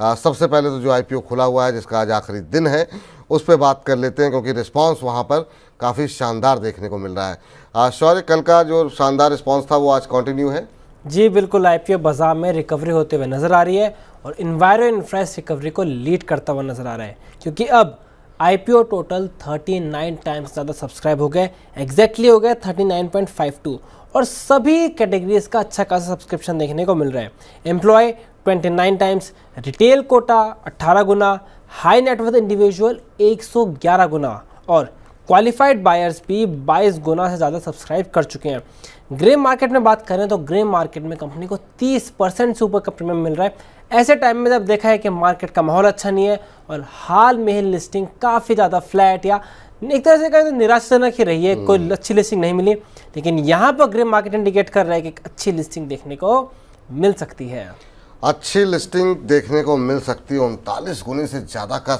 सबसे पहले तो जो आईपीओ खुला हुआ है जिसका आज आखिरी दिन है उस पर बात कर लेते हैं, क्योंकि रिस्पांस वहाँ पर काफ़ी शानदार देखने को मिल रहा है। शौर्य, कल का जो शानदार रिस्पांस था वो आज कंटिन्यू है? जी बिल्कुल, आईपीओ बाजार में रिकवरी होते हुए नजर आ रही है और इन्वायरो इन्फ्रास रिकवरी को लीड करता हुआ नजर आ रहा है, क्योंकि अब आईपीओ टोटल 39 टाइम्स ज़्यादा सब्सक्राइब हो गए, एग्जैक्टली हो गए 39.52, और सभी कैटेगरीज का अच्छा खासा सब्सक्रिप्शन देखने को मिल रहा है। एम्प्लॉय 29 टाइम्स, रिटेल कोटा 18 गुना, हाई नेटवर्थ इंडिविजुअल 111 गुना और क्वालिफाइड बायर्स भी 22 गुना से ज़्यादा सब्सक्राइब कर चुके हैं। ग्रे मार्केट में बात करें तो ग्रे मार्केट में कंपनी को 30% से ऊपर का प्रीमियम मिल रहा है। ऐसे टाइम में जब देखा है कि मार्केट का माहौल अच्छा नहीं है और हाल में ही लिस्टिंग काफ़ी ज़्यादा फ्लैट या एक तरह से कहें तो निराशाजनक ही रही है, कोई अच्छी लिस्टिंग नहीं मिली, लेकिन यहाँ पर ग्रे मार्केट इंडिकेट कर रहा है कि अच्छी लिस्टिंग देखने को मिल सकती है। अच्छी लिस्टिंग देखने को मिल सकती है। 39 गुने से ज़्यादा का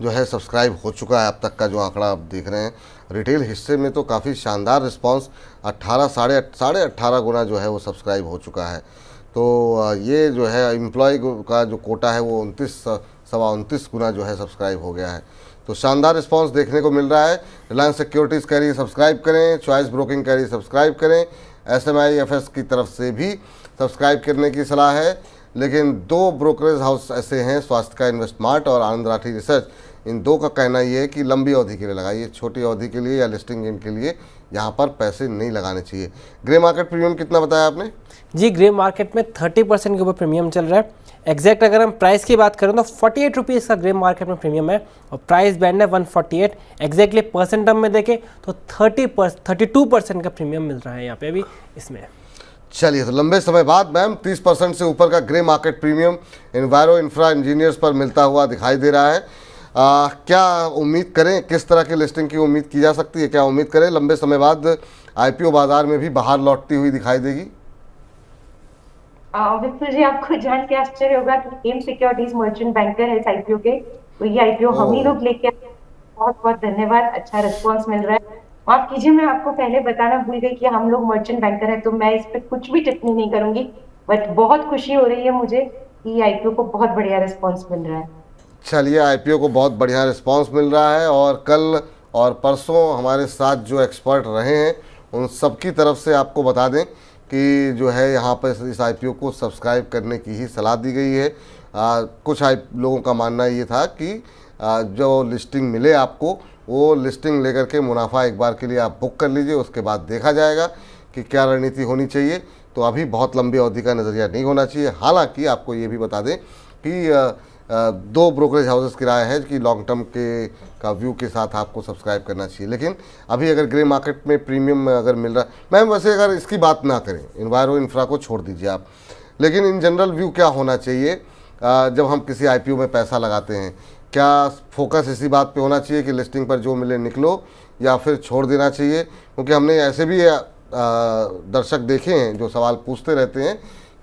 जो है सब्सक्राइब हो चुका है अब तक का जो आंकड़ा आप देख रहे हैं। रिटेल हिस्से में तो काफ़ी शानदार रिस्पांस, 18 साढ़े 18 गुना जो है वो सब्सक्राइब हो चुका है। तो ये जो है एम्प्लॉय का जो कोटा है वो 29 गुना जो है सब्सक्राइब हो गया है। तो शानदार रिस्पांस देखने को मिल रहा है। रिलायंस सिक्योरिटीज़ कह रही है सब्सक्राइब करें, चॉइस ब्रोकिंग कह रही है सब्सक्राइब करें, SMIFS की तरफ से भी सब्सक्राइब करने की सलाह है। लेकिन दो ब्रोकरेज हाउस ऐसे हैं, स्वास्थ्य का इन्वेस्टमार्ट और आनंद राठी रिसर्च, इन दो का कहना ये है कि लंबी अवधि के लिए लगाइए, छोटी अवधि के लिए या लिस्टिंग गेन के लिए यहाँ पर पैसे नहीं लगाने चाहिए। ग्रे मार्केट प्रीमियम कितना बताया आपने? जी, ग्रे मार्केट में 30% के ऊपर प्रीमियम चल रहा है। एग्जैक्ट अगर हम प्राइस की बात करें तो 48 रुपीज़ का ग्रे मार्केट में प्रीमियम है और प्राइस बैंड है 148। एग्जैक्टली परसेंट टर्म में देखें तो 32% का प्रीमियम मिल रहा है यहाँ पे अभी इसमें। चलिए, तो लंबे समय बाद मैम 30% से ऊपर का grey market premium enviro infra engineers पर मिलता हुआ दिखाई दे रहा है। क्या उम्मीद करें, किस तरह की लिस्टिंग की उम्मीद की जा सकती है? क्या उम्मीद करें लंबे समय बाद आईपीओ बाजार में भी बाहर लौटती हुई दिखाई देगी? विपुल जी, आपको जान के आश्चर्य होगा कि एम सिक्योरिटीज मर्चेंट बैंकर है इस आईपीओ के, तो ये आईपीओ हम ही लोग लेके आए। बहुत बहुत धन्यवाद, अच्छा रिस्पॉन्स मिल रहा है। माफ कीजिए, मैं आपको पहले बताना भूल गई कि हम लोग मर्चेंट बैंकर है, तो मैं इस पर कुछ भी टिप्पणी नहीं करूंगी, बट बहुत खुशी हो रही है मुझे कि आईपीओ को बहुत बढ़िया रिस्पॉन्स मिल रहा है। चलिए, आईपीओ को बहुत बढ़िया रिस्पॉन्स मिल रहा है और कल और परसों हमारे साथ जो एक्सपर्ट रहे हैं उन सब की तरफ से आपको बता दें कि जो है यहाँ पर इस आईपीओ को सब्सक्राइब करने की ही सलाह दी गई है। कुछ लोगों का मानना ये था कि जो लिस्टिंग मिले आपको वो लिस्टिंग लेकर के मुनाफा एक बार के लिए आप बुक कर लीजिए, उसके बाद देखा जाएगा कि क्या रणनीति होनी चाहिए। तो अभी बहुत लंबी अवधि का नज़रिया नहीं होना चाहिए। हालांकि आपको ये भी बता दें कि दो ब्रोकरेज हाउसेस की राय है कि लॉन्ग टर्म के का व्यू के साथ आपको सब्सक्राइब करना चाहिए। लेकिन अभी अगर ग्रे मार्केट में प्रीमियम अगर मिल रहा है, मैम वैसे अगर इसकी बात ना करें, इन्वायरो इंफ्रा को छोड़ दीजिए आप, लेकिन इन जनरल व्यू क्या होना चाहिए जब हम किसी आईपीओ में पैसा लगाते हैं? क्या फोकस इसी बात पे होना चाहिए कि लिस्टिंग पर जो मिले निकलो, या फिर छोड़ देना चाहिए? क्योंकि हमने ऐसे भी दर्शक देखे हैं जो सवाल पूछते रहते हैं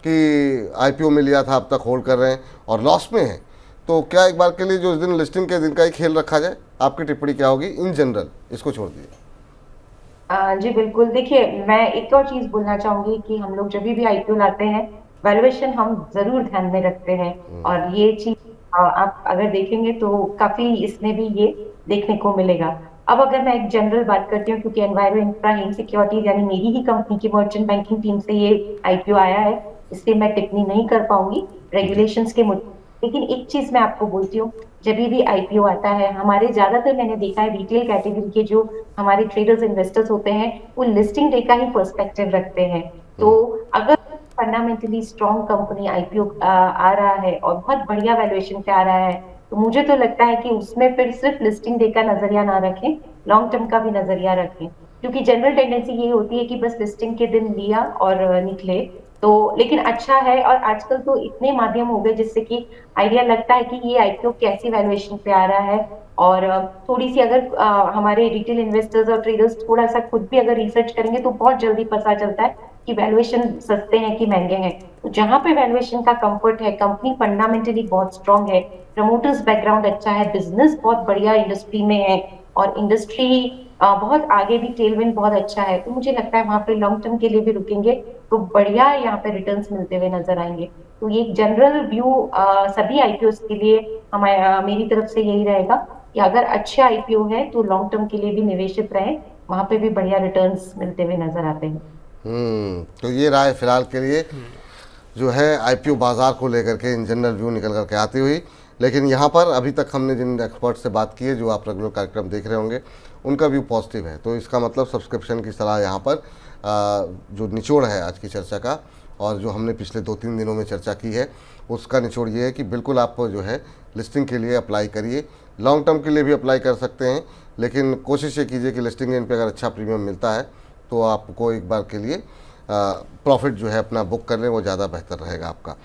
कि आईपीओ में लिया था अब तक होल्ड कर रहे हैं और लॉस में हैं, तो क्या एक बार के लिए जो इस दिन लिस्टिंग के दिन का ही खेल रखा जाए? आपकी टिप्पणी क्या होगी इन जनरल? इसको छोड़ दीजिए। जी बिल्कुल, देखिए मैं एक और चीज बोलना चाहूंगी कि हम लोग जब भी आईपीओ लाते हैं वैल्यूएशन हम जरूर ध्यान में रखते हैं, और ये चीज आप अगर देखेंगे तो काफी इसमें भी ये देखने को मिलेगा। अब अगर मैं एक जनरल बात करती हूँ, क्योंकि एनवायरो इंफ्रा सिक्योरिटीज यानी मेरी ही कंपनी की मर्चेंट बैंकिंग टीम से ये आईपीओ आया है, इसलिए मैं टिप्पणी नहीं कर पाऊंगी रेगुलेशंस के मुताबिक। लेकिन एक चीज मैं आपको बोलती हूँ, जब भी आईपीओ आता है हमारे ज्यादातर मैंने देखा है रिटेल कैटेगरी के जो हमारे ट्रेडर्स इन्वेस्टर्स होते हैं वो लिस्टिंग डे का ही पर्सपेक्टिव रखते हैं। तो अगर फंडामेंटली स्ट्रॉन्ग कंपनी आईपीओ आ रहा है और बहुत बढ़िया वैल्यूएशन पे आ रहा है, तो मुझे तो लगता है कि उसमें फिर सिर्फ लिस्टिंग डे का नजरिया ना रखें, लॉन्ग टर्म का भी नजरिया रखें। क्योंकि जनरल टेंडेंसी ये होती है कि बस लिस्टिंग के दिन लिया और निकले, तो लेकिन अच्छा है। और आजकल तो इतने माध्यम हो गए जिससे कि आइडिया लगता है कि ये आईपीओ कैसी वैल्यूएशन पे आ रहा है, और थोड़ी सी अगर हमारे रिटेल इन्वेस्टर्स और ट्रेडर्स थोड़ा सा खुद भी अगर रिसर्च करेंगे तो बहुत जल्दी पता चलता है कि वैल्यूएशन सस्ते हैं कि महंगे हैं। तो जहां पे वैल्यूएशन का कंफर्ट है, कंपनी फंडामेंटली बहुत स्ट्रांग है, प्रमोटर्स बैकग्राउंड अच्छा है, बिजनेस बहुत बढ़िया इंडस्ट्री में है और इंडस्ट्री बहुत आगे भी, टेलविंड बहुत अच्छा है, तो मुझे लगता है वहां पे लॉन्ग टर्म के लिए भी रुकेंगे तो बढ़िया यहाँ पे रिटर्न्स मिलते हुए नजर आएंगे। तो ये एक जनरल व्यू सभी आईपीओ के लिए मेरी तरफ से यही रहेगा कि अगर अच्छे आईपीओ है तो लॉन्ग टर्म के लिए भी निवेशित रहे, वहां पे भी बढ़िया रिटर्न्स मिलते हुए नजर आते हैं। तो ये राय फिलहाल के लिए जो है आईपीओ बाजार को लेकर के इन जनरल व्यू निकल करके आती हुई। लेकिन यहाँ पर अभी तक हमने जिन एक्सपर्ट से बात की है, जो आप रेगुलर कार्यक्रम देख रहे होंगे, उनका व्यू पॉजिटिव है। तो इसका मतलब सब्सक्रिप्शन की सलाह यहाँ पर जो निचोड़ है आज की चर्चा का, और जो हमने पिछले 2-3 दिनों में चर्चा की है, उसका निचोड़ ये है कि बिल्कुल आप जो है लिस्टिंग के लिए अप्लाई करिए। लॉन्ग टर्म के लिए भी अप्लाई कर सकते हैं, लेकिन कोशिश ये कीजिए कि लिस्टिंग इन पर अगर अच्छा प्रीमियम मिलता है तो आपको एक बार के लिए प्रॉफिट जो है अपना बुक कर लें, वो ज़्यादा बेहतर रहेगा आपका।